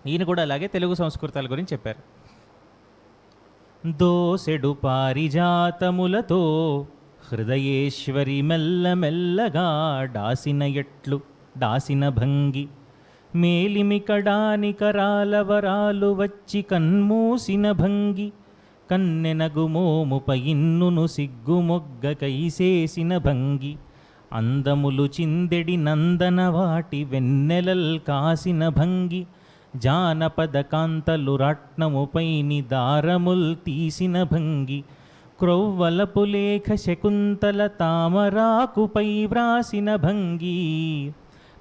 ఈయన కూడా అలాగే తెలుగు సంస్కృతాల గురించి చెప్పారు. దోసెడు పారిజాతములతో హృదయేశ్వరి మెల్లమెల్లగా డాసిన ఎట్లు డాసిన భంగి మేలిమి కడానికరాల వరాలు వచ్చి కన్మూసిన భంగి కన్నెనగుమోముపై ఇన్నును సిగ్గుమొగ్గ కైసేసిన భంగి అందములు చిందెడి నందన వాటి వెన్నెలల్ కాసిన భంగి జానపద కాంతలు రత్నముపైని దారముల్ తీసిన భంగి క్రొవ్వలపు లేఖ శకుంతల తామరాకుపై వ్రాసిన భంగి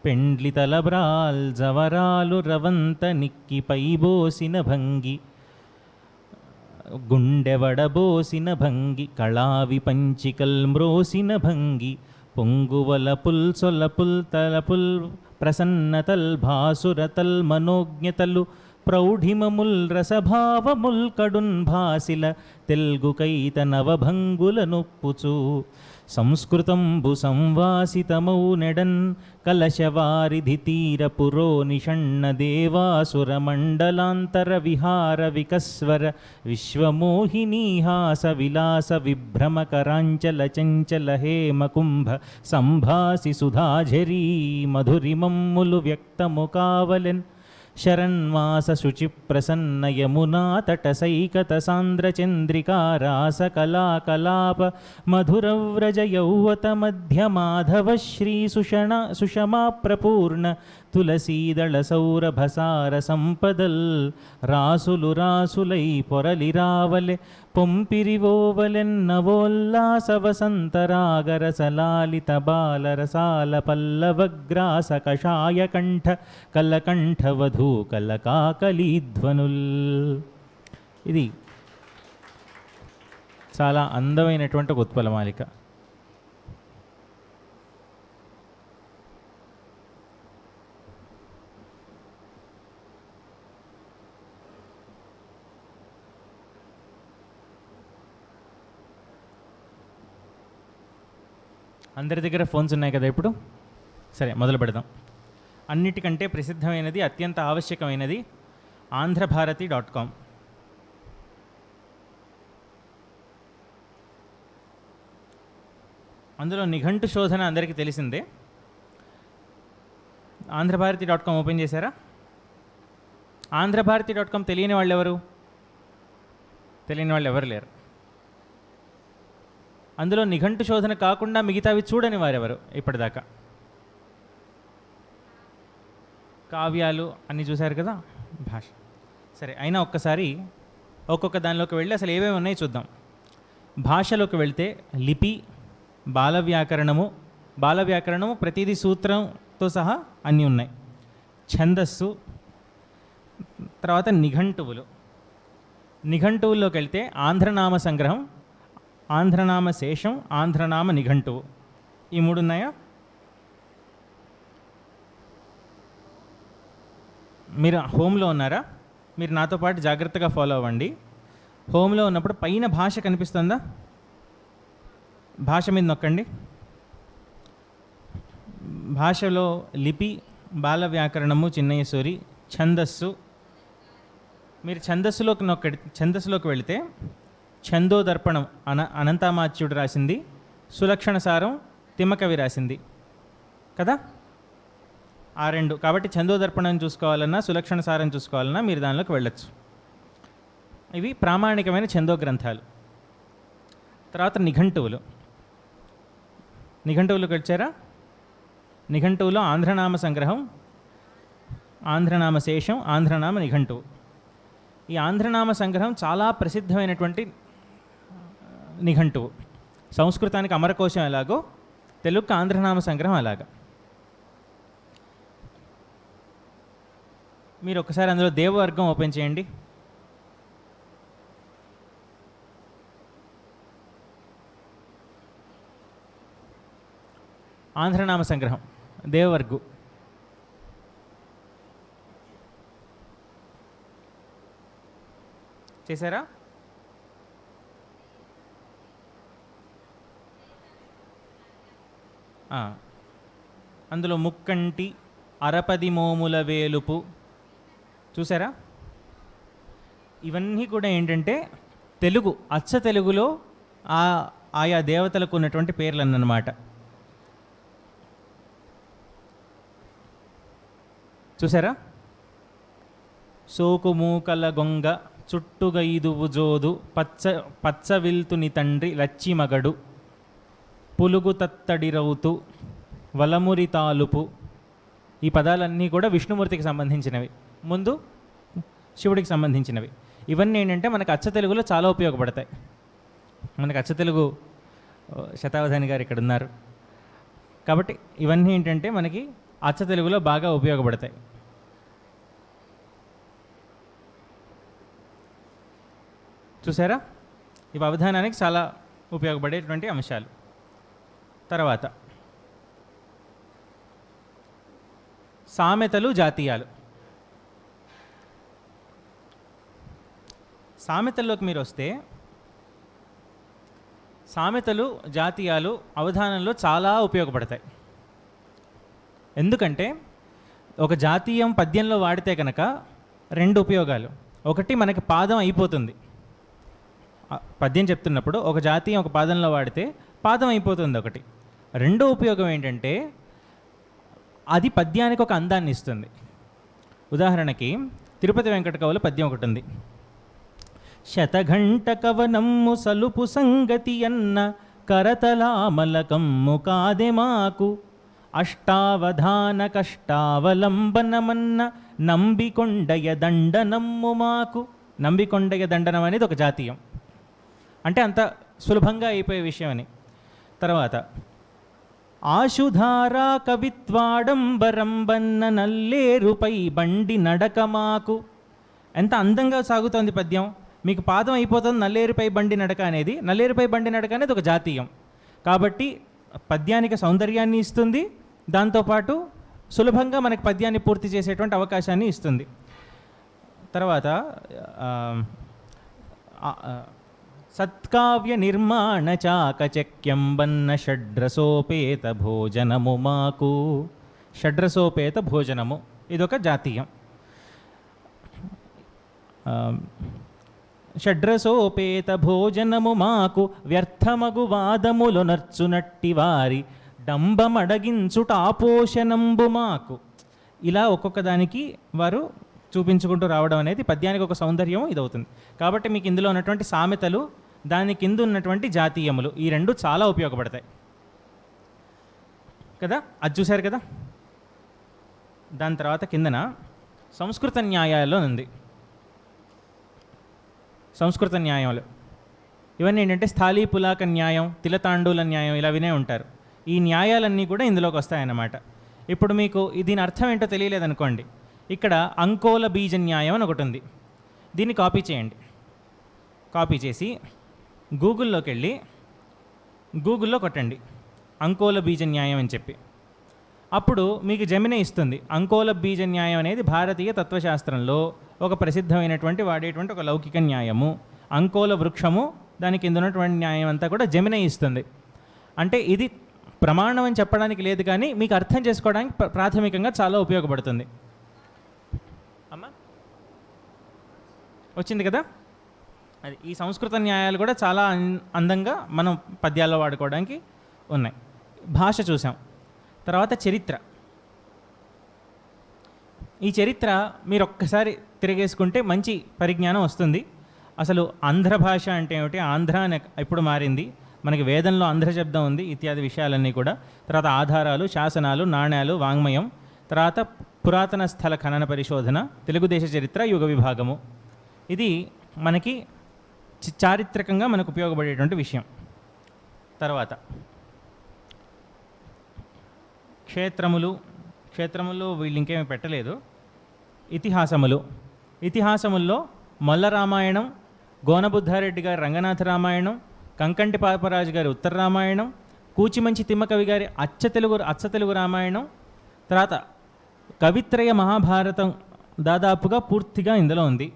పెండ్లి తలబ్రాల్ జవరాలు రవంత నిక్కిపై బోసిన భంగి గుండెవడబోసిన భంగి కళావి పంచికల్ మ్రోసిన భంగి పొంగువల పుల్సొలపుల్ తలపుల్ ప్రసన్నతల్ భాసురతల్ మనోజ్ఞతలు ప్రౌఢిమముల్ రసభావముల్ కడున్ భాసిల తెల్గుకైత నవభంగుల నొప్పుచు సంస్కృతంబు సంవాసితమౌ నెడన్ కలశవారిధి తీర పురో నిషణ్ణ దేవాసుర మండలాంతర విహార వికస్వర విశ్వమోహినీహాస విలాస విభ్రమకరాంచల చంచల హేమకుంభ సంభాసి సుధాఝరీ మధురిమమ్ములు వ్యక్తము కావలెన్ శరన్మాస శుచి ప్రసన్న యమునా తట సైకత సాంద్ర చంద్రికారాస కళాకలాప మధురవ్రజ యౌవత మధ్య మాధవ శ్రీ సుషమా ప్రపూర్ణ తులసీదళ సౌరభసార సంపదల్ రాసులు రాసులై పొరలి రావలె పొంపిరివోవలెన్నవోల్లాస వసంతరాగర సలాలిత బాలరసాల పల్లవగ్రాస కషాయ కంఠ కలకంఠ వధూ కలకాకలీధ్వనుల్. ఇది చాలా అందమైనటువంటి ఒక ఉత్పలమాలిక. అందరి దగ్గర ఫోన్స్ ఉన్నాయి కదా ఇప్పుడు. సరే, మొదలు పెడదాం. అన్నిటికంటే ప్రసిద్ధమైనది, అత్యంత ఆవశ్యకమైనది ఆంధ్రభారతి.com. అందులో నిఘంటు శోధన అందరికీ తెలిసిందే. ఆంధ్రభారతి.com ఓపెన్ చేశారా? ఆంధ్రభారతి.com తెలియని వాళ్ళు ఎవరు? తెలియని వాళ్ళు ఎవరు లేరు. అందులో నిఘంటు శోధన కాకుండా మిగతావి చూడని వారెవరు ఇప్పటిదాకా? కావ్యాలు అన్నీ చూశారు కదా, భాష. సరే, అయినా ఒక్కసారి ఒక్కొక్క దానిలోకి వెళ్ళి అసలు ఏమేమి ఉన్నాయి చూద్దాం. భాషలోకి వెళ్తే లిపి, బాల వ్యాకరణము ప్రతిదీ సూత్రంతో సహా అన్నీ ఉన్నాయి. ఛందస్సు, తర్వాత నిఘంటువుల్లోకి వెళ్తే ఆంధ్రనామ సంగ్రహం, ఆంధ్రనామ శేషం, ఆంధ్రనామ నిఘంటువు, ఈ మూడు ఉన్నాయా? మీరు హోమ్లో ఉన్నారా? మీరు నాతో పాటు జాగ్రత్తగా ఫాలో అవ్వండి. హోమ్లో ఉన్నప్పుడు పైన భాష కనిపిస్తుందా? భాష మీద నొక్కండి. భాషలో లిపి, బాల వ్యాకరణము, చిన్నయసూరి, ఛందస్సు. మీరు ఛందస్సులోకి వెళితే ఛందోదర్పణం అనంతామాచ్యుడు రాసింది, సులక్షణ సారం తిమ్మకవి రాసింది కదా, ఆ రెండు. కాబట్టి ఛందోదర్పణం చూసుకోవాలన్నా, సులక్షణ సారం చూసుకోవాలన్నా మీరు దానిలోకి వెళ్ళచ్చు. ఇవి ప్రామాణికమైన ఛందో గ్రంథాలు. తర్వాత నిఘంటువులోకి వచ్చారా? నిఘంటువులో ఆంధ్రనామ సంగ్రహం, ఆంధ్రనామ శేషం, ఆంధ్రనామ నిఘంటువు. ఈ ఆంధ్రనామ సంగ్రహం చాలా ప్రసిద్ధమైనటువంటి నిఘంటువు. సంస్కృతానికి అమరకోశం ఎలాగో తెలుగుకి ఆంధ్రనామ సంగ్రహం అలాగా. మీరు ఒకసారి అందులో దేవవర్గం ఓపెన్ చేయండి. ఆంధ్రనామ సంగ్రహం దేవవర్గు. చేశారా? అందులో ముక్కంటి, అరపది మోముల వేలుపు, చూసారా? ఇవన్నీ కూడా ఏంటంటే తెలుగు, అచ్చ తెలుగులో ఆయా దేవతలకు ఉన్నటువంటి పేర్లు అన్నమాట. చూసారా? సోకుమూకల గొంగ చుట్టుగైదువు జోదు పచ్చవిల్తుని తండ్రి లచ్చి మగడు పులుగు తత్తడి రౌతు వలమురి తాలుపు. ఈ పదాలన్నీ కూడా విష్ణుమూర్తికి సంబంధించినవి, ముందు శివుడికి సంబంధించినవి. ఇవన్నీ ఏంటంటే మనకు అచ్చ తెలుగులో చాలా ఉపయోగపడతాయి. మనకు అచ్చ తెలుగు శతావధాని గారు ఇక్కడ ఉన్నారు కాబట్టి ఇవన్నీ ఏంటంటే మనకి అచ్చ తెలుగులో బాగా ఉపయోగపడతాయి. చూసారా? ఇవి అవధానానికి చాలా ఉపయోగపడేటువంటి అంశాలు. తర్వాత సామెతలు, జాతీయాలు. సామెతల్లోకి మీరు వస్తే సామెతలు, జాతీయాలు అవధానంలో చాలా ఉపయోగపడతాయి. ఎందుకంటే ఒక జాతీయం పద్యంలో వాడితే కనుక రెండు ఉపయోగాలు. ఒకటి, మనకి పాదం అయిపోతుంది. పద్యం చెప్తున్నప్పుడు ఒక జాతీయం ఒక పాదంలో వాడితే పాదం అయిపోతుంది ఒకటి. రెండో ఉపయోగం ఏంటంటే అది పద్యానికి ఒక అందాన్ని ఇస్తుంది. ఉదాహరణకి తిరుపతి వెంకట కవుల పద్యం ఒకటి ఉంది. శతఘంట కవనమ్ము సలుపు సంగతి అన్న కరతలామలకమ్ము కాదె మాకు అష్టావధాన కష్టావలంబనమన్న నంబికొండయ దండనమ్ము మాకు. నంబికొండయ దండనం అనేది ఒక జాతీయం, అంటే అంత సులభంగా అయిపోయే విషయం అని. తర్వాత ఆశుధారా కవిత్వాడంబరంబన్న నల్లేరుపై బండి నడక మాకు. ఎంత అందంగా సాగుతోంది పద్యం. మీకు పాదం అయిపోతుంది నల్లేరుపై బండి నడక అనేది. నల్లేరుపై బండి నడక అనేది ఒక జాతీయం కాబట్టి పద్యానికి సౌందర్యాన్ని ఇస్తుంది, దాంతోపాటు సులభంగా మనకి పద్యాన్ని పూర్తి చేసేటువంటి అవకాశాన్ని ఇస్తుంది. తర్వాత సత్కావ్య నిర్మాణ చాకచక్యంబన్న షడ్రసోపేత భోజనము మాకు. షడ్రసోపేత భోజనము ఇదొక జాతీయం. షడ్రసోపేత భోజనము మాకు వ్యర్థమగు వాదములు నర్చునట్టి వారి డంబమడగించుటాపోషణంబు మాకు. ఇలా ఒక్కొక్క దానికి వారు చూపించుకుంటూ రావడం అనేది పద్యానికి ఒక సౌందర్యం ఇదవుతుంది. కాబట్టి మీకు ఇందులో ఉన్నటువంటి సామెతలు, దాని కింద ఉన్నటువంటి జాతీయములు, ఈ రెండు చాలా ఉపయోగపడతాయి కదా. అది చూశారు కదా. దాని తర్వాత కిందన సంస్కృత న్యాయాల్లో ఉంది. సంస్కృత న్యాయంలో ఇవన్నీ ఏంటంటే స్థాళీ పులాక న్యాయం, తిలతాండూల న్యాయం, ఇలా వినే ఉంటారు. ఈ న్యాయాలన్నీ కూడా ఇందులోకి వస్తాయన్నమాట. ఇప్పుడు మీకు దీని అర్థం ఏంటో తెలియలేదనుకోండి, ఇక్కడ అంకోల బీజ న్యాయం అని ఒకటి ఉంది. దీన్ని కాపీ చేయండి. కాపీ చేసి గూగుల్లోకి వెళ్ళి గూగుల్లో కొట్టండి అంకోల బీజ న్యాయం అని చెప్పి. అప్పుడు మీకు జెమిని ఇస్తుంది. అంకోల బీజ న్యాయం అనేది భారతీయ తత్వశాస్త్రంలో ఒక ప్రసిద్ధమైనటువంటి వాడేటువంటి ఒక లౌకిక న్యాయము. అంకోల వృక్షము, దానికి కింద ఉన్నటువంటి న్యాయం అంతా కూడా జెమిని ఇస్తుంది. అంటే ఇది ప్రమాణం అని చెప్పడానికి లేదు, కానీ మీకు అర్థం చేసుకోవడానికి ప్రాథమికంగా చాలా ఉపయోగపడుతుంది. అమ్మా వచ్చింది కదా. అది ఈ సంస్కృత న్యాయాలు కూడా చాలా అందంగా మనం పద్యాల్లో వాడుకోవడానికి ఉన్నాయి. భాష చూసాం. తర్వాత చరిత్ర. ఈ చరిత్ర మీరు ఒక్కసారి తిరిగేసుకుంటే మంచి పరిజ్ఞానం వస్తుంది. అసలు ఆంధ్ర భాష అంటే ఏమిటి, ఆంధ్ర అని ఎప్పుడు మారింది, మనకి వేదంలో ఆంధ్ర శబ్దం ఉంది, ఇత్యాది విషయాలన్నీ కూడా. తర్వాత ఆధారాలు, శాసనాలు, నాణ్యాలు, వాంగ్మయం, తర్వాత పురాతన స్థల ఖనన పరిశోధన, తెలుగుదేశ చరిత్ర, యుగ విభాగము. ఇది మనకి చారిత్రకంగా మనకు ఉపయోగపడేటువంటి విషయం. తర్వాత క్షేత్రములు వీళ్ళు ఇంకేమీ పెట్టలేదు. ఇతిహాసముల్లో మొల్ల రామాయణం, గోనబుద్ధారెడ్డి గారి రంగనాథ రామాయణం, కంకంటి పాపరాజు గారి ఉత్తర రామాయణం, కూచిమంచి తిమ్మకవి గారి అచ్చ తెలుగు రామాయణం, తర్వాత కవిత్రయ మహాభారతం దాదాపుగా పూర్తిగా ఇందులో ఉంది.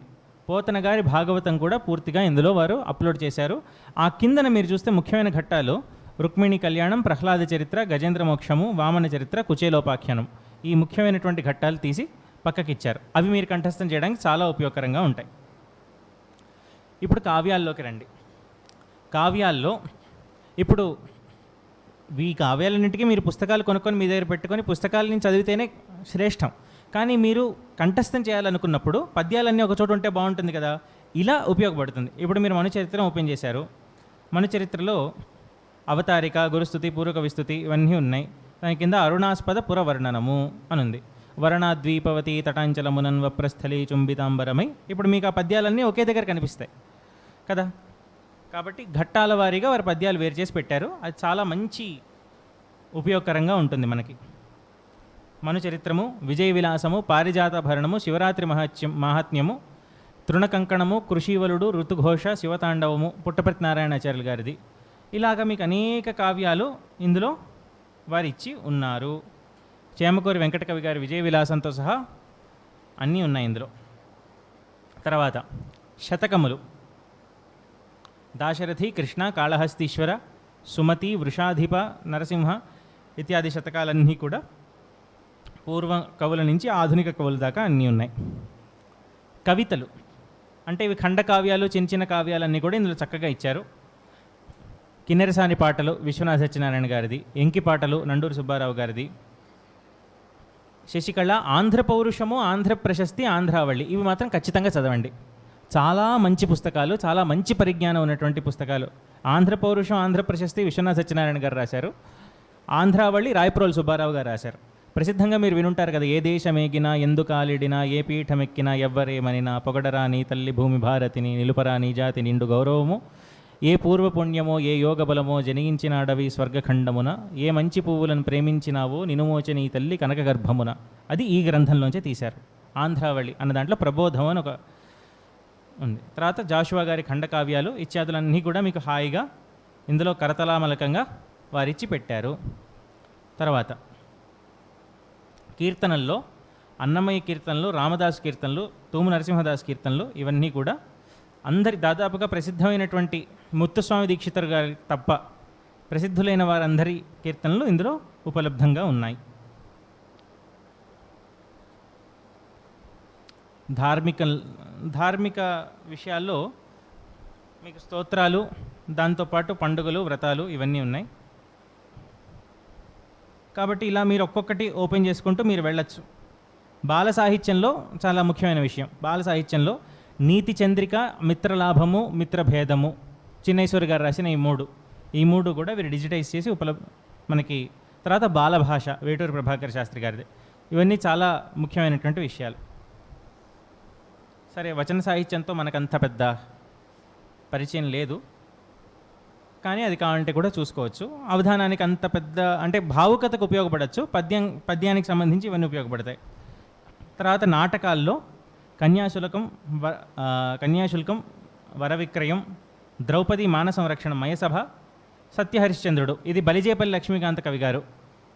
పోతన గారి భాగవతం కూడా పూర్తిగా ఇందులో వారు అప్లోడ్ చేశారు. ఆ కిందన మీరు చూస్తే ముఖ్యమైన ఘట్టాలు రుక్మిణి కళ్యాణం, ప్రహ్లాద చరిత్ర, గజేంద్ర మోక్షము, వామన చరిత్ర, కుచేలోపాఖ్యానం, ఈ ముఖ్యమైనటువంటి ఘట్టాలు తీసి పక్కకి ఇచ్చారు. అవి మీరు కంఠస్థం చేయడానికి చాలా ఉపయోగకరంగా ఉంటాయి. ఇప్పుడు కావ్యాల్లోకి రండి. కావ్యాల్లో ఇప్పుడు ఈ కావ్యాలన్నింటికీ మీరు పుస్తకాలు కొనుక్కొని మీ దగ్గర పెట్టుకొని పుస్తకాల నుంచి చదివితేనే శ్రేష్టం. కానీ మీరు కంఠస్థం చేయాలనుకున్నప్పుడు పద్యాలన్నీ ఒక చోట ఉంటే బాగుంటుంది కదా, ఇలా ఉపయోగపడుతుంది. ఇప్పుడు మీరు మనుచరిత్ర ఓపెన్ చేశారు. మనుచరిత్రలో అవతారిక, గురుస్థుతి, పూర్వక విస్తుతి ఇవన్నీ ఉన్నాయి. దాని కింద అరుణాస్పద పురవర్ణనము అని ఉంది. వరణాద్వీపవతి తటాంచలమునన్ వప్రస్థలి చుంబితాంబరమై. ఇప్పుడు మీకు ఆ పద్యాలన్నీ ఒకే దగ్గర కనిపిస్తాయి కదా. కాబట్టి ఘట్టాల వారీగా వారి పద్యాలు వేరు చేసి పెట్టారు. అది చాలా మంచి ఉపయోగకరంగా ఉంటుంది మనకి. మనుచరిత్రము, విజయ విలాసము, పారిజాత భరణము, శివరాత్రి మహాత్మ్యము, తృణకంకణము, కృషివలుడు, ఋతుఘోష, శివతాండవము పుట్టపర్తి నారాయణాచార్యులు గారిది. ఇలాగ మీకు అనేక కావ్యాలు ఇందులో వారిచ్చి ఉన్నారు. చేమకూరి వెంకటకవి గారి విజయ విలాసంతో సహా అన్నీ ఉన్నాయి ఇందులో. తర్వాత శతకములు. దాశరథి, కృష్ణ, కాళహస్తీశ్వర, సుమతి, వృషాధిప, నరసింహ ఇత్యాది శతకాలన్నీ కూడా పూర్వ కవుల నుంచి ఆధునిక కవుల దాకా అన్నీ ఉన్నాయి. కవితలు అంటే ఇవి ఖండకావ్యాలు, చిన్న చిన్న కావ్యాలన్నీ కూడా ఇందులో చక్కగా ఇచ్చారు. కిన్నెరసాని పాటలు విశ్వనాథ సత్యనారాయణ గారిది, ఎంకి పాటలు నండూరి సుబ్బారావు గారిది, శశికళ, ఆంధ్ర పౌరుషము, ఆంధ్ర ప్రశస్తి, ఆంధ్రావళి ఇవి మాత్రం ఖచ్చితంగా చదవండి. చాలా మంచి పుస్తకాలు, చాలా మంచి పరిజ్ఞానం ఉన్నటువంటి పుస్తకాలు. ఆంధ్ర పౌరుషం, ఆంధ్ర ప్రశస్తి విశ్వనాథ సత్యనారాయణ గారు రాశారు. ఆంధ్రావళి రాయప్రోలు సుబ్బారావు గారు రాశారు. ప్రసిద్ధంగా మీరు వినుంటారు కదా, ఏ దేశమేగినా, ఎందు కాలిడినా, ఏ పీఠమెక్కినా, ఎవ్వరేమనినా, పొగడరాని తల్లి భూమి భారతిని, నిలుపరాని జాతి నిండు గౌరవము, ఏ పూర్వపుణ్యమో, ఏ యోగ బలమో జనించిన అడవి స్వర్గఖండమున, ఏ మంచి పువ్వులను ప్రేమించినావో, నినుమోచని ఈ తల్లి కనక గర్భమున. అది ఈ గ్రంథంలోంచే తీశారు. ఆంధ్రావళి అన్న దాంట్లో ప్రబోధం అని ఒక ఉంది. తర్వాత జాషువా గారి ఖండకావ్యాలు ఇత్యాదులన్నీ కూడా మీకు హాయిగా ఇందులో కరతలామలకంగా వారిచ్చి పెట్టారు. తర్వాత కీర్తనల్లో అన్నమయ్య కీర్తనలు, రామదాస్ కీర్తనలు, తూము నరసింహదాస్ కీర్తనలు ఇవన్నీ కూడా అందరి దాదాపుగా ప్రసిద్ధమైనటువంటి ముత్తుస్వామి దీక్షితర్ గారి తప్ప ప్రసిద్ధులైన వారందరి కీర్తనలు ఇందులో ఉపలబ్ధంగా ఉన్నాయి. ధార్మిక విషయాల్లో మీకు స్తోత్రాలు, దాంతోపాటు పండుగలు, వ్రతాలు ఇవన్నీ ఉన్నాయి. కాబట్టి ఇలా మీరు ఒక్కొక్కటి ఓపెన్ చేసుకుంటూ మీరు వెళ్ళచ్చు. బాల సాహిత్యంలో చాలా ముఖ్యమైన విషయం, బాల సాహిత్యంలో నీతి చంద్రిక, మిత్రలాభము, మిత్రభేదము, చిన్నేశ్వరి గారు రాసిన ఈ మూడు కూడా వీరు డిజిటైజ్ చేసి మనకి. తర్వాత బాలభాష వేటూరి ప్రభాకర్ శాస్త్రి గారిది. ఇవన్నీ చాలా ముఖ్యమైనటువంటి విషయాలు. సరే, వచన సాహిత్యంతో మనకంత పెద్ద పరిచయం లేదు, కానీ అది కావాలంటే కూడా చూసుకోవచ్చు. అవధానానికి అంత పెద్ద అంటే భావుకతకు ఉపయోగపడవచ్చు. పద్యానికి సంబంధించి ఇవన్నీ ఉపయోగపడతాయి. తర్వాత నాటకాల్లో కన్యాశుల్కం, వరవిక్రయం, ద్రౌపది మాన సంరక్షణం, మయసభ, సత్యహరిశ్చంద్రుడు ఇది బలిజేపల్లి లక్ష్మీకాంత కవి గారు.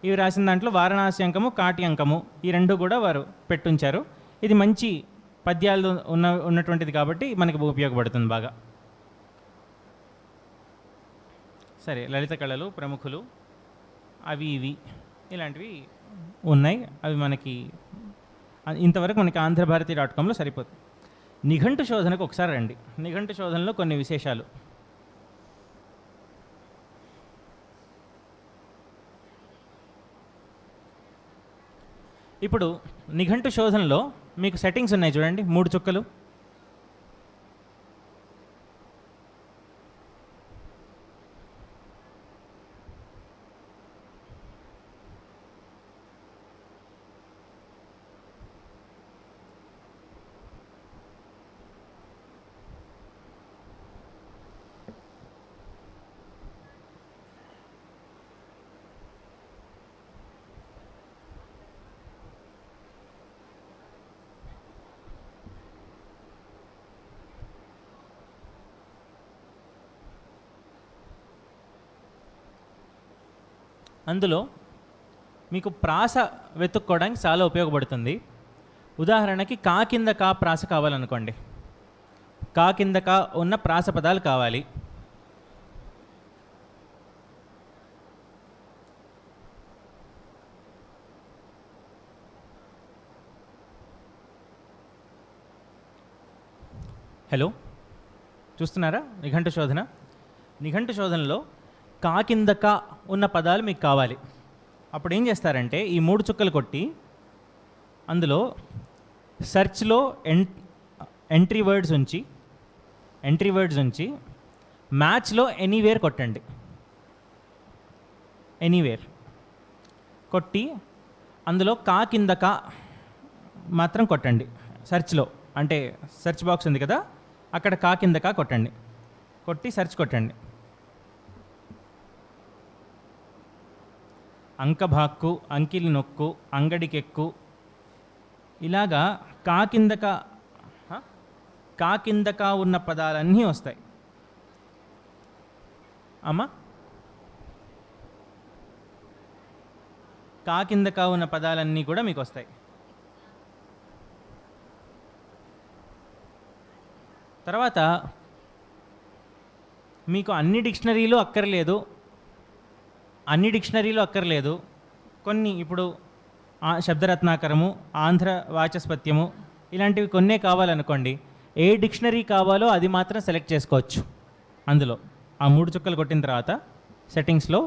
ఇవి రాసిన దాంట్లో వారణాసి అంకము, కాటి అంకము ఈ రెండు కూడా వారు పెట్టుంచారు. ఇది మంచి పద్యాలు ఉన్నటువంటిది కాబట్టి మనకి ఉపయోగపడుతుంది బాగా. సరే, లలిత కళలు, ప్రముఖులు అవి ఇవి ఇలాంటివి ఉన్నాయి. అవి మనకి ఇంతవరకు మనకి ఆంధ్రభారతి.comలో సరిపోతుంది. నిఘంటు శోధనకు ఒకసారి రండి. నిఘంటు శోధనలో కొన్ని విశేషాలు. ఇప్పుడు నిఘంటు శోధనలో మీకు సెట్టింగ్స్ ఉన్నాయి చూడండి, 3 చుక్కలు. అందులో మీకు ప్రాస వెతుక్కోవడానికి చాలా ఉపయోగపడుతుంది. ఉదాహరణకి కా కింద కా ప్రాస కావాలనుకోండి, కా కింద కా ఉన్న ప్రాస పదాలు కావాలి. హలో, చూస్తున్నారా? నిఘంటు శోధన. నిఘంటు శోధనలో కా కింద కా ఉన్న పదాలు మీకు కావాలి. అప్పుడు ఏం చేస్తారంటే ఈ 3 చుక్కలు కొట్టి అందులో సెర్చ్లో ఎంట్రీ వర్డ్స్ ఉంచి మ్యాచ్లో ఎనీవేర్ కొట్టండి. ఎనీవేర్ కొట్టి అందులో కా కింద కా మాత్రం కొట్టండి. సెర్చ్లో అంటే సెర్చ్ బాక్స్ ఉంది కదా, అక్కడ కా కింద కా కొట్టండి. కొట్టి సెర్చ్ కొట్టండి. అంకభాక్కు, అంకిలి నొక్కు, అంగడికెక్కు, ఇలాగా కా కింద కా ఉన్న పదాలన్నీ వస్తాయి. అమ్మా, కా కింద కా ఉన్న పదాలన్నీ కూడా మీకు వస్తాయి. తర్వాత మీకు అన్ని డిక్షనరీలు అక్కర్లేదు. కొన్ని ఇప్పుడు శబ్దరత్నాకరము, ఆంధ్ర వాచస్పత్యము ఇలాంటివి కొన్నే కావాలనుకోండి, ఏ డిక్షనరీ కావాలో అది మాత్రం సెలెక్ట్ చేసుకోవచ్చు. అందులో ఆ 3 చుక్కలు కొట్టిన తర్వాత సెట్టింగ్స్లో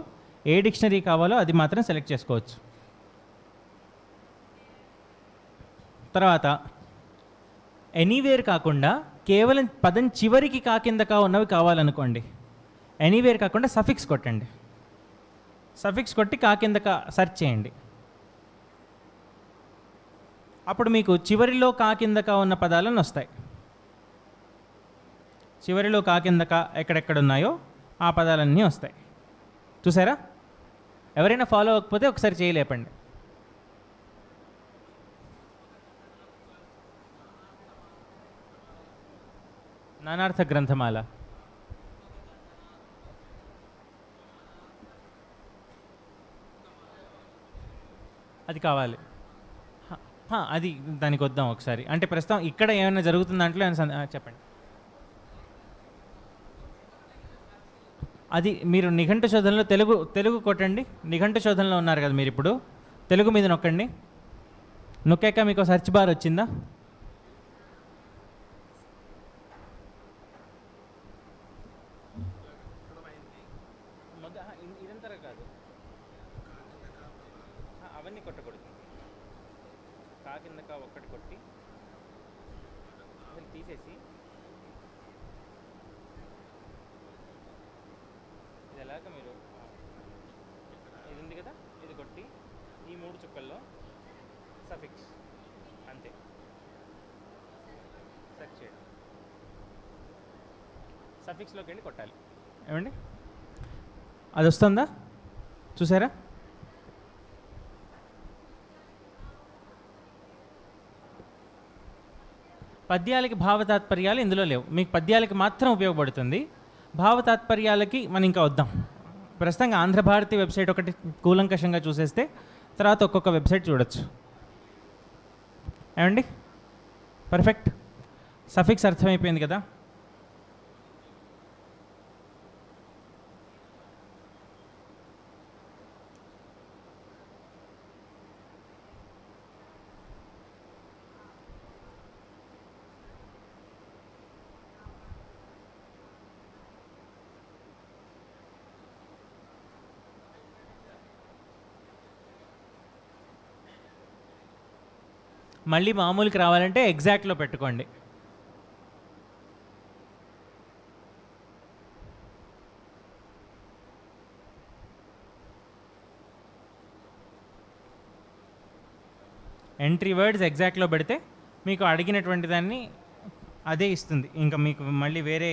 ఏ డిక్షనరీ కావాలో అది మాత్రం సెలెక్ట్ చేసుకోవచ్చు. తర్వాత ఎనీవేర్ కాకుండా కేవలం పదం చివరికి కా కింద కా ఉన్నవి కావాలనుకోండి, ఎనీవేర్ కాకుండా సఫిక్స్ కొట్టండి. సఫిక్స్ కొట్టి కా కింద కా సెర్చ్ చేయండి. అప్పుడు మీకు చివరిలో కా కింద కా ఉన్న పదాలను వస్తాయి. చివరిలో కా కింద కా ఎక్కడెక్కడ ఉన్నాయో ఆ పదాలన్నీ వస్తాయి. చూసారా? ఎవరైనా ఫాలో అవ్వకపోతే ఒకసారి చేయలేపండి. నానార్థ గ్రంథమాల. అది కావాలి. అది దానికి వద్దాం ఒకసారి. అంటే ప్రస్తుతం ఇక్కడ ఏమైనా జరుగుతుంది దాంట్లో చెప్పండి. అది మీరు నిఘంటు శోధనలో తెలుగు కొట్టండి. నిఘంటు శోధనలో ఉన్నారు కదా మీరు, ఇప్పుడు తెలుగు మీద నొక్కండి. నొక్కాక మీకు సెర్చ్ బార్ వచ్చిందా? ఇదంతా కాదు, అవన్నీ కొట్టకూడదు. కా కింద కా ఒక్కటి కొట్టి అసలు తీసేసి ఇది ఎలాగ మీరు ఇది ఉంది కదా, ఇది కొట్టి ఈ 3 చుక్కల్లో సఫిక్స్ అంతే సెర్చ్ చేయండి. సఫిక్స్లోకి వెళ్ళి కొట్టాలి. ఏమండి, అది వస్తుందా? చూసారా? పద్యాలకి భావతాత్పర్యాలు ఇందులో లేవు. మీకు పద్యాలకి మాత్రం ఉపయోగపడుతుంది. భావతాత్పర్యాలకి మనం ఇంకా వద్దాం. ప్రస్తుతంగా ఆంధ్రభారతి వెబ్సైట్ ఒకటి కూలంకషంగా చూసేస్తే తర్వాత ఒక్కొక్క వెబ్సైట్ చూడొచ్చు. ఏమండి, పర్ఫెక్ట్. సఫిక్స్ అర్థమైపోయింది కదా? మళ్ళీ మామూలుకి రావాలంటే ఎగ్జాక్ట్లో పెట్టుకోండి. ఎంట్రీ వర్డ్స్ ఎగ్జాక్ట్లో పెడితే మీకు అడిగినటువంటి దాన్ని అదే ఇస్తుంది. ఇంకా మీకు మళ్ళీ వేరే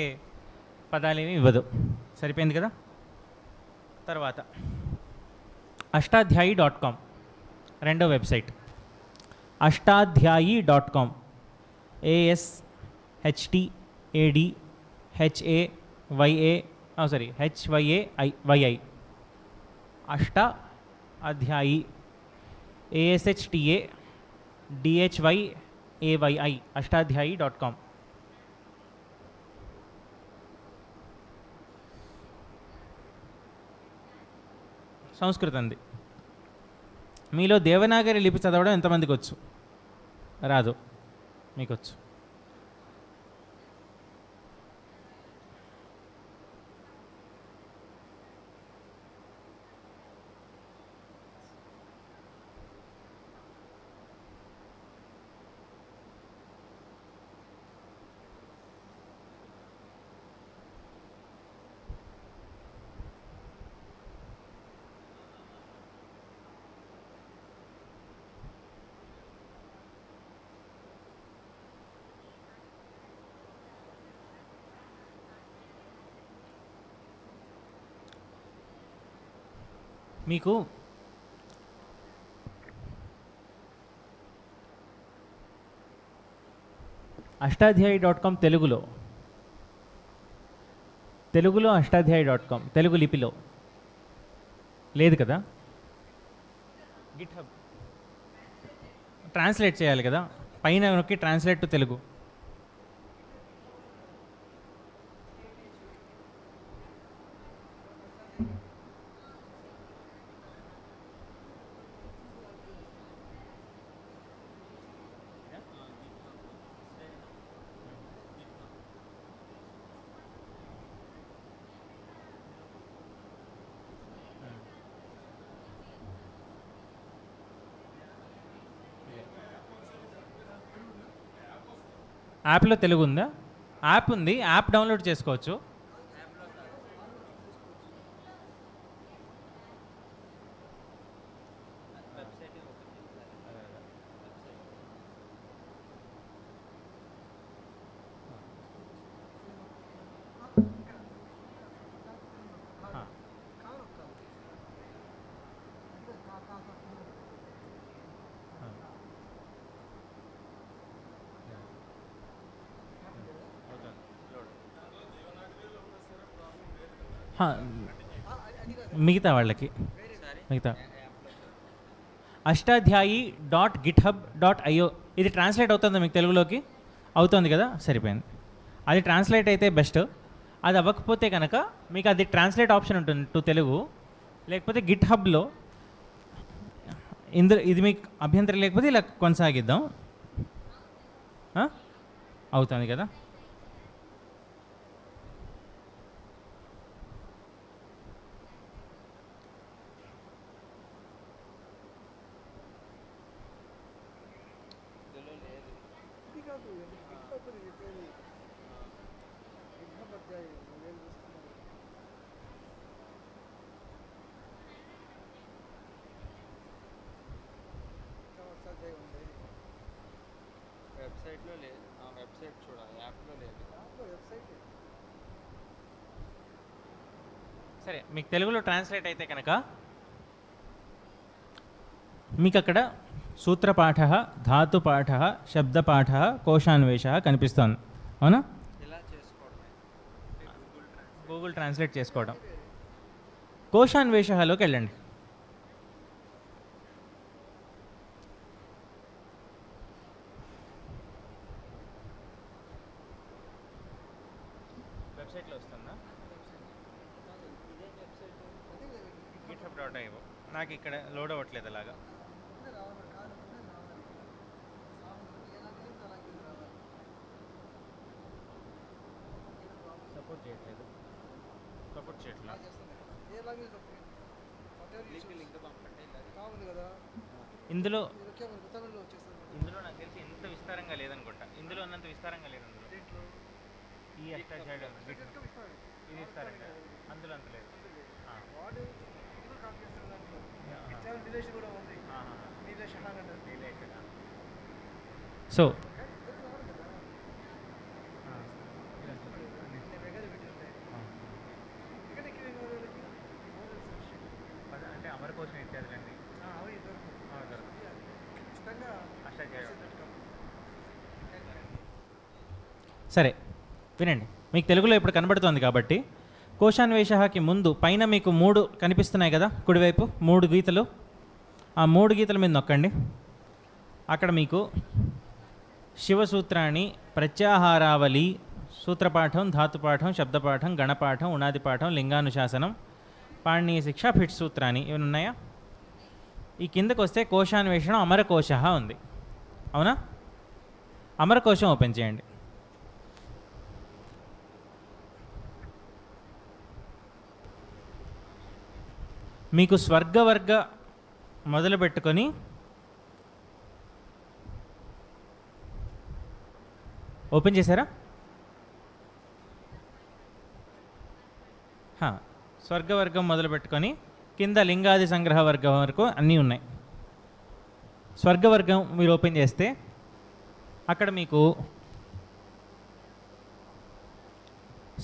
పదాలేమి ఇవ్వదు. సరిపోయింది కదా? తర్వాత అష్టాధ్యాయి.com రెండో వెబ్సైట్. అష్టాధ్యాయి.com HYAI అష్ట అధ్యాయి ASHTADHYAYI అష్టాధ్యాయి.com. సంస్కృతంది. మీలో దేవనాగరి లిపి చదవడం ఎంతమందికి వచ్చు? రాదు, మీకు వచ్చు. మీకు అష్టాధ్యాయి.com తెలుగులో అష్టాధ్యాయి.com తెలుగు లిపిలో లేదు కదా. గిట్హబ్ ట్రాన్స్లేట్ చేయాలి కదా, పైన నొక్కి ట్రాన్స్లేట్ టు తెలుగు. యాప్లో తెలుగు ఉందా? యాప్ ఉంది, యాప్ డౌన్లోడ్ చేసుకోవచ్చు. మిగతా వాళ్ళకి అష్టాధ్యాయి.github.io ఇది ట్రాన్స్లేట్ అవుతుందా మీకు తెలుగులోకి? అవుతుంది కదా, సరిపోయింది. అది ట్రాన్స్లేట్ అయితే బెస్ట్. అది అవ్వకపోతే కనుక మీకు అది ట్రాన్స్లేట్ ఆప్షన్ ఉంటుంది టు తెలుగు, లేకపోతే గిట్హబ్లో ఇందులో ఇది మీకు అభ్యంతరం లేకపోతే ఇలా కొనసాగిద్దాం. అవుతుంది కదా. వెబ్సైట్లో లేదు, వెబ్సైట్ చూడాలి, యాప్లో లేదు. సరే, మీకు తెలుగులో ట్రాన్స్లేట్ అయితే కనుక మీకు అక్కడ సూత్రపాఠ, ధాతుపాఠ, శబ్దపాఠ, కోశాన్వేష కనిపిస్తోంది, అవునా? ఇలా చేసుకోవడమే, గూగుల్ ట్రాన్స్లేట్ చేసుకోవడం. కోశాన్వేషలోకి వెళ్ళండి. వెబ్సైట్లో వస్తుందా? గిట్హబ్.io నాకు ఇక్కడ లోడ్ అవ్వట్లేదు అలాగా. సపోర్ట్ చేయట్లేదు. ఇందులో నాకు తెలిసి ఇంత విస్తారంగా లేదనుకుంటా. ఇందులో ఉన్నంత విస్తారంగా లేదు. ఈ అష్టాధ్యాయుడు ఇది విస్తారంగా, అందులో అంత లేదు. సో అంటే అమరకోశం ఇత్యాదులండి. సరే వినండి, మీకు తెలుగులో ఇప్పుడు కనబడుతోంది కాబట్టి కోశాన్వేషకి ముందు పైన మీకు 3 కనిపిస్తున్నాయి కదా, కుడివైపు 3 గీతలు. ఆ 3 గీతల మీద నొక్కండి. అక్కడ మీకు శివసూత్రాన్ని, ప్రత్యాహారావళి, సూత్రపాఠం, ధాతుపాఠం, శబ్దపాఠం, గణపాఠం, ఉనాదిపాఠం, లింగానుశాసనం, పాణినీయ శిక్ష, ఫిట్ సూత్రాన్ని ఇవి ఉన్నాయా? ఈ కిందకు వస్తే కోశాన్వేషణ అమరకోశ ఉంది, అవునా? అమరకోశం ఓపెన్ చేయండి. మీకు స్వర్గవర్గ మొదలు పెట్టుకొని ఓపెన్ చేశారా? స్వర్గవర్గం మొదలు పెట్టుకొని కింద లింగాది సంగ్రహ వర్గం వరకు అన్నీ ఉన్నాయి. స్వర్గవర్గం మీరు ఓపెన్ చేస్తే అక్కడ మీకు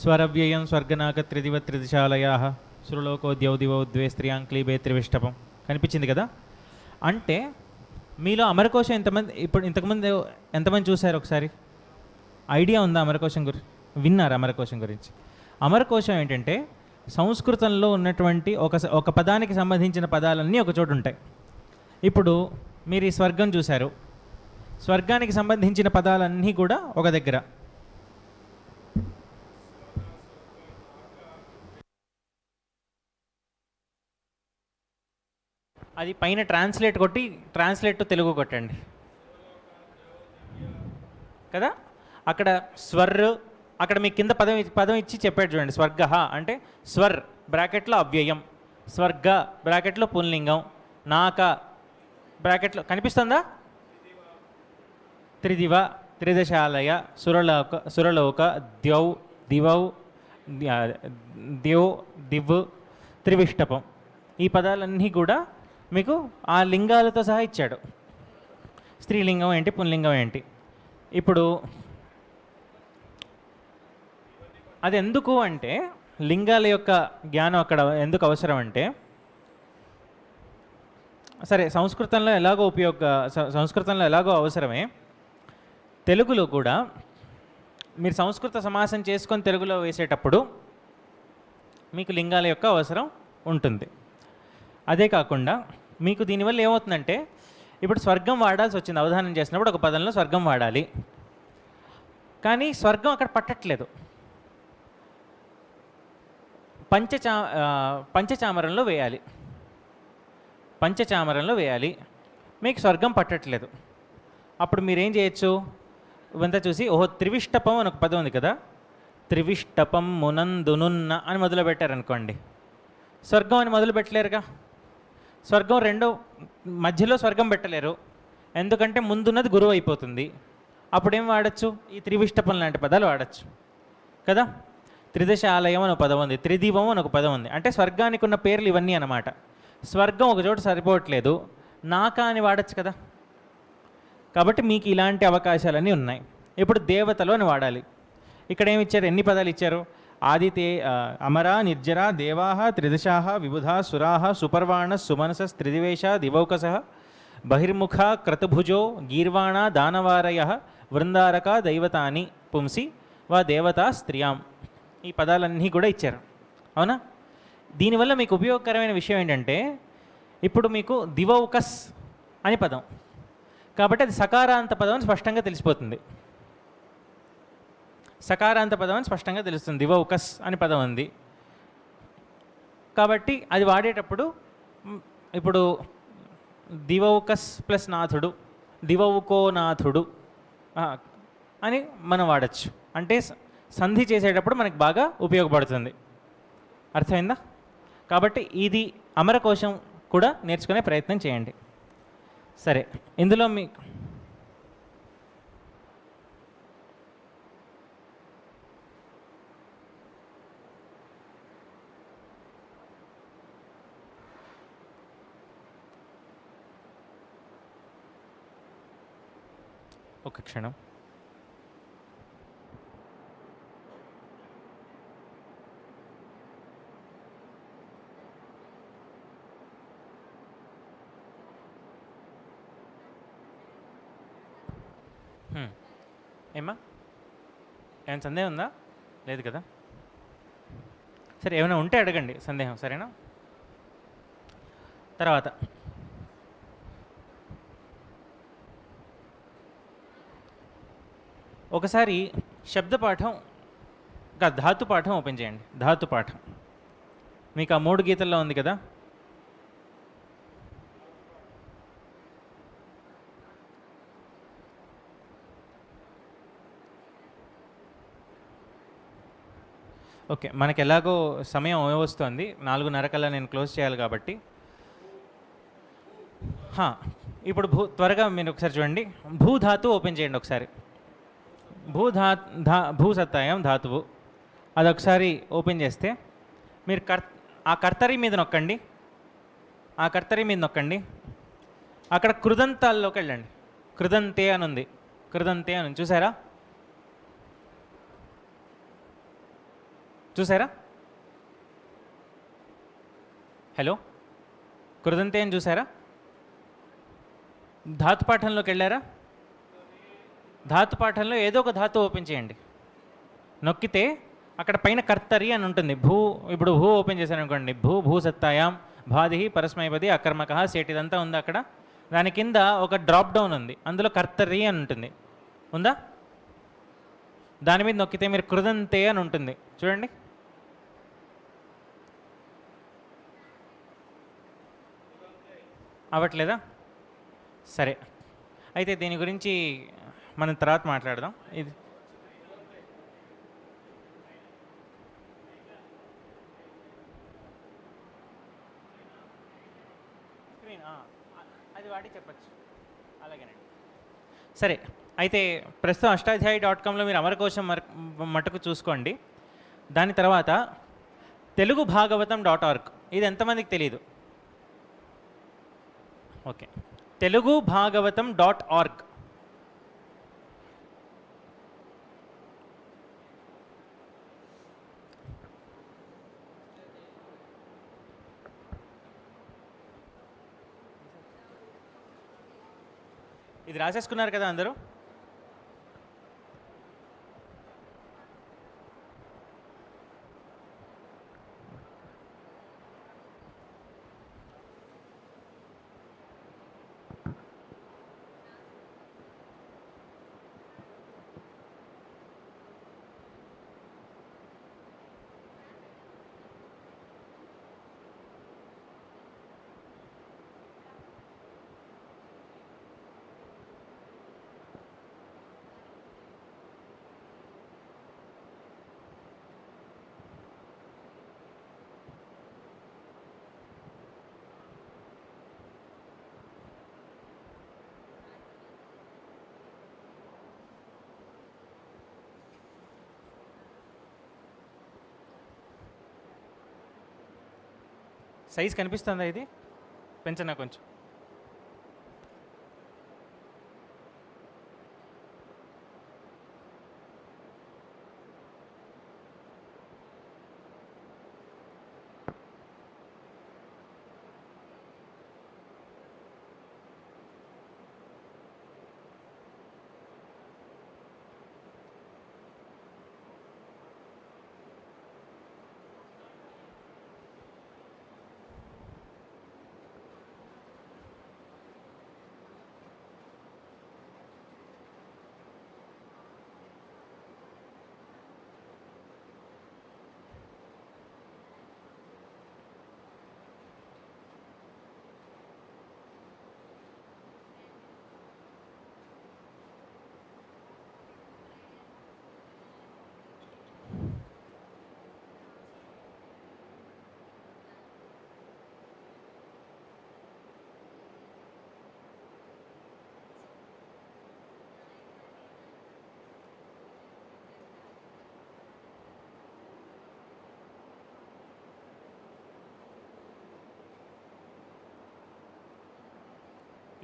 స్వరవ్యయం, స్వర్గనాక, త్రిదివ త్రిదిశాలయ, సురలోకో ద్యౌదివో ద్వే స్త్రియాంక్లీబే త్రివిష్టపం కనిపించింది కదా. అంటే మీలో అమరకోశం ఎంతమంది ఇప్పుడు ఇంతకుముందు ఎంతమంది చూశారు ఒకసారి? ఐడియా ఉందా అమరకోశం గురించి? విన్నారు అమరకోశం గురించి? అమరకోశం ఏంటంటే సంస్కృతంలో ఉన్నటువంటి ఒక పదానికి సంబంధించిన పదాలన్నీ ఒక చోటు ఉంటాయి. ఇప్పుడు మీరు ఈ స్వర్గం చూశారు, స్వర్గానికి సంబంధించిన పదాలన్నీ కూడా ఒక దగ్గర. అది పైన ట్రాన్స్లేట్ కొట్టి ట్రాన్స్లేట్ టు తెలుగు కొట్టండి కదా. అక్కడ స్వర్, అక్కడ మీ కింద పదం ఇచ్చి చెప్పాడు చూడండి. స్వర్గ అంటే స్వర్ బ్రాకెట్లో అవ్యయం, స్వర్గ బ్రాకెట్లో పుల్లింగం, నాక బ్రాకెట్లో కనిపిస్తుందా? త్రిదివ, త్రిదశాలయ, సురలోక, ద్యౌ, దివౌ, ద్యౌ, దివ్, త్రివిష్టపం. ఈ పదాలన్నీ కూడా మీకు ఆ లింగాలతో సహా ఇచ్చాడు. స్త్రీలింగం ఏంటి, పుల్లింగం ఏంటి. ఇప్పుడు అది ఎందుకు అంటే లింగాల యొక్క జ్ఞానం అక్కడ ఎందుకు అవసరం అంటే, సరే సంస్కృతంలో ఎలాగో అవసరమే, తెలుగులో కూడా మీరు సంస్కృత సమాసం చేసుకొని తెలుగులో వేసేటప్పుడు మీకు లింగాల యొక్క అవసరం ఉంటుంది. అదే కాకుండా మీకు దీనివల్ల ఏమవుతుందంటే, ఇప్పుడు స్వర్గం వాడాల్సి వచ్చింది, అవధానం చేసినప్పుడు ఒక పదంలో స్వర్గం వాడాలి, కానీ స్వర్గం అక్కడ పట్టట్లేదు. పంచచామరంలో వేయాలి, పంచచామరంలో వేయాలి, మీకు స్వర్గం పట్టట్లేదు. అప్పుడు మీరేం చేయొచ్చు? ఇవంతా చూసి ఓహో త్రివిష్టపం అని ఒక పదం ఉంది కదా, త్రివిష్టపం మునందునున్న అని మొదలు పెట్టారనుకోండి, స్వర్గం అని మొదలు పెట్టలేరుగా. స్వర్గం రెండో మధ్యలో స్వర్గం పెట్టలేరు, ఎందుకంటే ముందున్నది గురువు అయిపోతుంది. అప్పుడేం వాడచ్చు? ఈ త్రివిష్టపం లాంటి పదాలు వాడచ్చు కదా. త్రిదశ ఆలయం అని ఒక పదం ఉంది, త్రిదివం అని ఒక పదం ఉంది. అంటే స్వర్గానికి ఉన్న పేర్లు ఇవన్నీ అన్నమాట. స్వర్గం ఒక చోట సరిపోవట్లేదు, నాక అని వాడచ్చు కదా. కాబట్టి మీకు ఇలాంటి అవకాశాలన్నీ ఉన్నాయి. ఇప్పుడు దేవతలు అని వాడాలి. ఇక్కడ ఏమి ఇచ్చారు? ఎన్ని పదాలు ఇచ్చారు? ఆదితే, అమర, నిర్జర, దేవా, త్రిదశా, విబుధా, సురా, సుపర్వాణ, సుమనస, త్రిదివేశ, దివౌకస, బహిర్ముఖ, క్రతుభుజో, గీర్వాణ, దానవారయ, వృందారక, దైవతాని పుంసి వా దేవతా స్త్రియాం. ఈ పదాలన్నీ కూడా ఇచ్చారు, అవునా? దీనివల్ల మీకు ఉపయోగకరమైన విషయం ఏంటంటే, ఇప్పుడు మీకు దివౌకస్ అని పదం, కాబట్టి అది సకారాంత పదం అని స్పష్టంగా తెలిసిపోతుంది. సకారాంత పదం అని స్పష్టంగా తెలుస్తుంది. దివౌకస్ అని పదం ఉంది కాబట్టి అది వాడేటప్పుడు ఇప్పుడు దివౌకస్ ప్లస్ నాథుడు, దివౌకోనాథుడు అని మనం వాడచ్చు. అంటే సంధి చేసేటప్పుడు మనకి బాగా ఉపయోగపడుతుంది. అర్థమైందా? కాబట్టి ఇది అమరకోశం కూడా నేర్చుకునే ప్రయత్నం చేయండి. సరే, ఇందులో మీకు ఒక క్షణం. ఏమ్మా, ఏమైనా సందేహం ఉందా? లేదు కదా. సరే, ఏమైనా ఉంటే అడగండి సందేహం, సరేనా? తర్వాత ఒకసారి శబ్దపాఠం ఇంకా ధాతు పాఠం ఓపెన్ చేయండి. ధాతు పాఠం మీకు ఆ 3 గీతల్లో ఉంది కదా. ఓకే, మనకి ఎలాగో సమయం వస్తుంది, 4:30 కల్లా నేను క్లోజ్ చేయాలి కాబట్టి ఇప్పుడు త్వరగా మీరు ఒకసారి చూడండి. భూధాతు ఓపెన్ చేయండి ఒకసారి. భూసత్తాయం ధాతువు అదొకసారి ఓపెన్ చేస్తే మీరు ఆ కర్తరి మీద నొక్కండి. ఆ కర్తరి మీద నొక్కండి. అక్కడ కృదంతాల్లోకి వెళ్ళండి. కృదంతే అని ఉంది, కృదంతే అని ఉంది, చూసారా? చూసారా? హలో, కృదంతే అని చూసారా? ధాతు పాఠంలోకి వెళ్ళారా? ధాతు పాఠంలో ఏదో ఒక ధాతు ఓపెన్ చేయండి. నొక్కితే అక్కడ పైన కర్తరి అని ఉంటుంది. ఇప్పుడు భూ ఓపెన్ చేశాను అనుకోండి. భూ సత్తాయాం భాది పరస్మైపది అకర్మక సేట్ ఇదంతా ఉంది అక్కడ. దాని కింద ఒక డ్రాప్ డౌన్ ఉంది, అందులో కర్తరి అని ఉంటుంది. ఉందా? దాని మీద నొక్కితే మీరు కృదంతే అని ఉంటుంది చూడండి. అవ్వట్లేదా? సరే, అయితే దీని గురించి మనం తర్వాత మాట్లాడదాం. ఇది స్క్రీన్ అది వాడి చెప్పచ్చు. అలాగేనండి. సరే, అయితే ప్రస్తుతం అష్టాధ్యాయి.comలో మీరు అమరకోశం మటుకు చూసుకోండి. దాని తర్వాత తెలుగు భాగవతం.org, ఇది ఎంతమందికి తెలియదు? ఓకే, తెలుగు భాగవతం.org. ఇది రాసేసుకున్నారు కదా అందరూ? సైజ్ కనిపిస్తుందా? ఇది పెంచనా కొంచెం?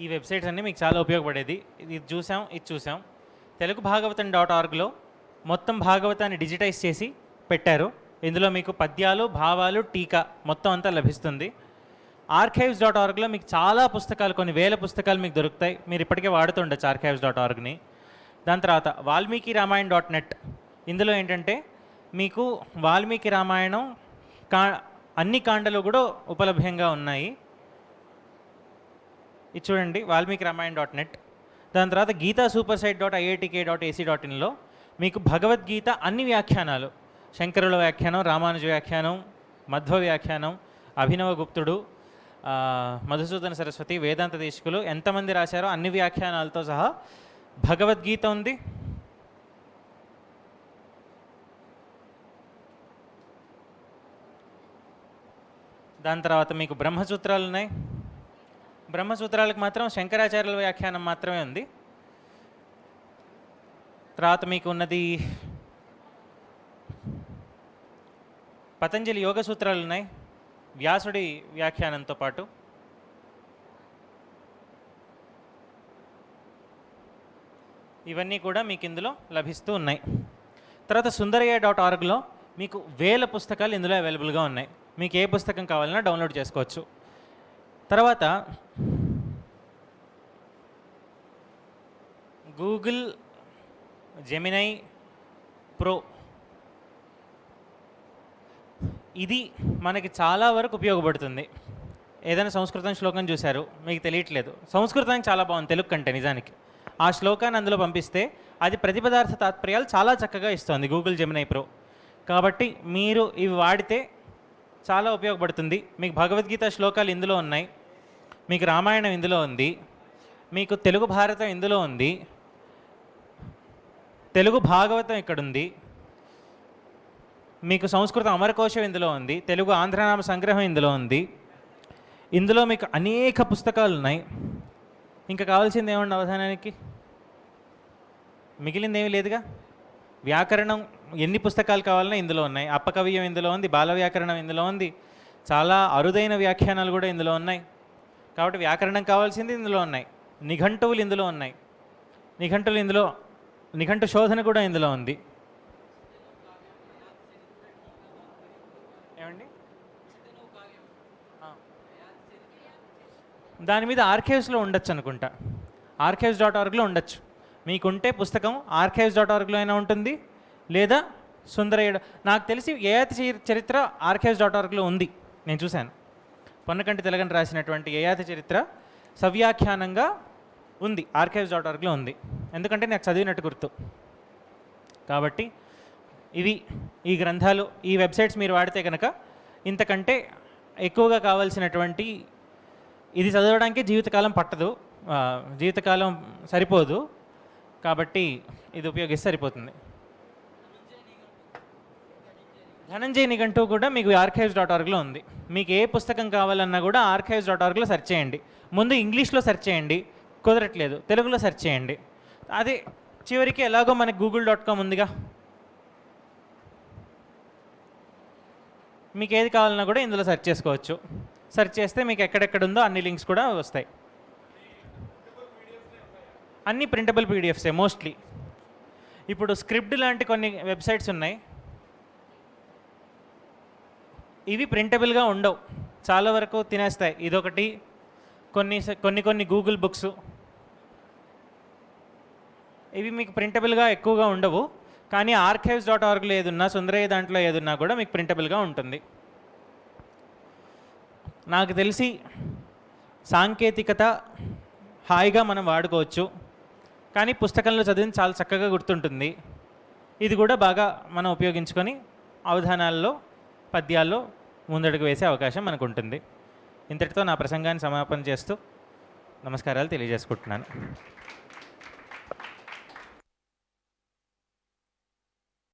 ఈ వెబ్సైట్స్ అన్నీ మీకు చాలా ఉపయోగపడేది. ఇది చూసాం. తెలుగు భాగవతం.orgలో మొత్తం భాగవతాన్ని డిజిటైజ్ చేసి పెట్టారు. ఇందులో మీకు పద్యాలు, భావాలు, టీకా మొత్తం అంతా లభిస్తుంది. archives.orgలో మీకు చాలా పుస్తకాలు, కొన్ని వేల పుస్తకాలు మీకు దొరుకుతాయి. మీరు ఇప్పటికే వాడుతుండొచ్చు archives.orgని. దాని తర్వాత వాల్మీకి రామాయణ్.net, ఇందులో ఏంటంటే మీకు వాల్మీకి రామాయణం అన్ని కాండలు కూడా ఉపలభ్యంగా ఉన్నాయి. ఇది చూడండి, వాల్మీకి రామాయణ్.net. దాని తర్వాత గీతా సూపర్ site.iitk.ac.inలో మీకు భగవద్గీత అన్ని వ్యాఖ్యానాలు, శంకరుల వ్యాఖ్యానం, రామానుజ వ్యాఖ్యానం, మధ్వ వ్యాఖ్యానం, అభినవ గుప్తుడు, మధుసూదన సరస్వతి, వేదాంత దేశికులు ఎంతమంది రాశారో అన్ని వ్యాఖ్యానాలతో సహా భగవద్గీత ఉంది. దాని తర్వాత మీకు బ్రహ్మసూత్రాలు ఉన్నాయి. బ్రహ్మసూత్రాలకు మాత్రం శంకరాచార్యుల వ్యాఖ్యానం మాత్రమే ఉంది. తర్వాత మీకు ఉన్నది పతంజలి యోగ సూత్రాలు ఉన్నాయి, వ్యాసుడి వ్యాఖ్యానంతో పాటు. ఇవన్నీ కూడా మీకు ఇందులో లభిస్తూ ఉన్నాయి. తర్వాత సుందరయ్య.orgలో మీకు వేల పుస్తకాలు ఇందులో అవైలబుల్గా ఉన్నాయి. మీకు ఏ పుస్తకం కావాలన్నా డౌన్లోడ్ చేసుకోవచ్చు. తర్వాత గూగుల్ జెమినై ప్రో, ఇది మనకి చాలా వరకు ఉపయోగపడుతుంది. ఏదైనా సంస్కృతం శ్లోకం చూశారు, మీకు తెలియట్లేదు, సంస్కృతానికి చాలా బాగుంది తెలుగు కంటే నిజానికి. ఆ శ్లోకాన్ని అందులో పంపిస్తే అది ప్రతిపదార్థ తాత్పర్యాలు చాలా చక్కగా ఇస్తుంది గూగుల్ జెమినై ప్రో. కాబట్టి మీరు ఇవి వాడితే చాలా ఉపయోగపడుతుంది. మీకు భగవద్గీత శ్లోకాలు ఇందులో ఉన్నాయి, మీకు రామాయణం ఇందులో ఉంది, మీకు తెలుగు భారతం ఇందులో ఉంది, తెలుగు భాగవతం ఇక్కడుంది, మీకు సంస్కృత అమరకోశం ఇందులో ఉంది, తెలుగు ఆంధ్రనామ సంగ్రహం ఇందులో ఉంది. ఇందులో మీకు అనేక పుస్తకాలు ఉన్నాయి. ఇంకా కావాల్సింది ఏమన్నా అవధానానికి? మిగిలింది ఏమీ లేదుగా. వ్యాకరణం ఎన్ని పుస్తకాలు కావాలన్నా ఇందులో ఉన్నాయి. అప్పకవ్యం ఇందులో ఉంది, బాల వ్యాకరణం ఇందులో ఉంది, చాలా అరుదైన వ్యాఖ్యానాలు కూడా ఇందులో ఉన్నాయి. కాబట్టి వ్యాకరణం కావాల్సింది ఇందులో ఉన్నాయి. నిఘంటువులు ఇందులో ఉన్నాయి, నిఘంటువులు ఇందులో, నిఘంటు శోధన కూడా ఇందులో ఉంది. ఏమండి? దాని మీద ఆర్కైవ్స్లో ఉండొచ్చు అనుకుంటా, archives.orgలో ఉండొచ్చు. మీకుంటే పుస్తకం archives.orgలో అయినా ఉంటుంది, లేదా సుందరయ్య, నాకు తెలిసి యయాతి చరిత్ర archives.orgలో ఉంది, నేను చూశాను. పొన్నకంటి తెలగని రాసినటువంటి యయాతి చరిత్ర సవ్యాఖ్యానంగా ఉంది, archives.orgలో ఉంది. ఎందుకంటే నాకు చదివినట్టు గుర్తు. కాబట్టి ఇవి ఈ గ్రంథాలు, ఈ వెబ్సైట్స్ మీరు వాడితే కనుక ఇంతకంటే ఎక్కువగా కావాల్సినటువంటి, ఇది చదవడానికి జీవితకాలం పట్టదు, జీవితకాలం సరిపోదు. కాబట్టి ఇది ఉపయోగిస్తే సరిపోతుంది. ధనంజయ నిఘంటు కూడా మీకు archives.orgలో ఉంది. మీకు ఏ పుస్తకం కావాలన్నా కూడా archives.orgలో సెర్చ్ చేయండి. ముందు ఇంగ్లీష్లో సెర్చ్ చేయండి, కుదరట్లేదు తెలుగులో సెర్చ్ చేయండి. అదే చివరికి ఎలాగో మనకి google.com ఉందిగా, మీకు ఏది కావాలన్నా కూడా ఇందులో సెర్చ్ చేసుకోవచ్చు. సెర్చ్ చేస్తే మీకు ఎక్కడెక్కడ ఉందో అన్ని లింక్స్ కూడా వస్తాయి. అన్నీ ప్రింటబుల్ పీడిఎఫ్సే మోస్ట్లీ. ఇప్పుడు స్క్రిప్ట్ లాంటి కొన్ని వెబ్సైట్స్ ఉన్నాయి, ఇవి ప్రింటబుల్గా ఉండవు, చాలా వరకు తినేస్తాయి. ఇదొకటి, కొన్ని గూగుల్ బుక్స్, ఇవి మీకు ప్రింటబుల్గా ఎక్కువగా ఉండవు. కానీ archives.orgలో ఏదున్నా, సుందరయ్య దాంట్లో ఏదున్నా కూడా మీకు ప్రింటబుల్గా ఉంటుంది. నాకు తెలిసి సాంకేతికత హాయిగా మనం వాడుకోవచ్చు, కానీ పుస్తకంలో చదివింది చాలా చక్కగా గుర్తుంటుంది. ఇది కూడా బాగా మనం ఉపయోగించుకొని అవధానాల్లో, పద్యాల్లో ముందడుగు వేసే అవకాశం మనకు ఉంటుంది. ఇంతటితో నా ప్రసంగాన్ని సమాపన చేస్తూ నమస్కారాలు తెలియజేసుకుంటున్నాను.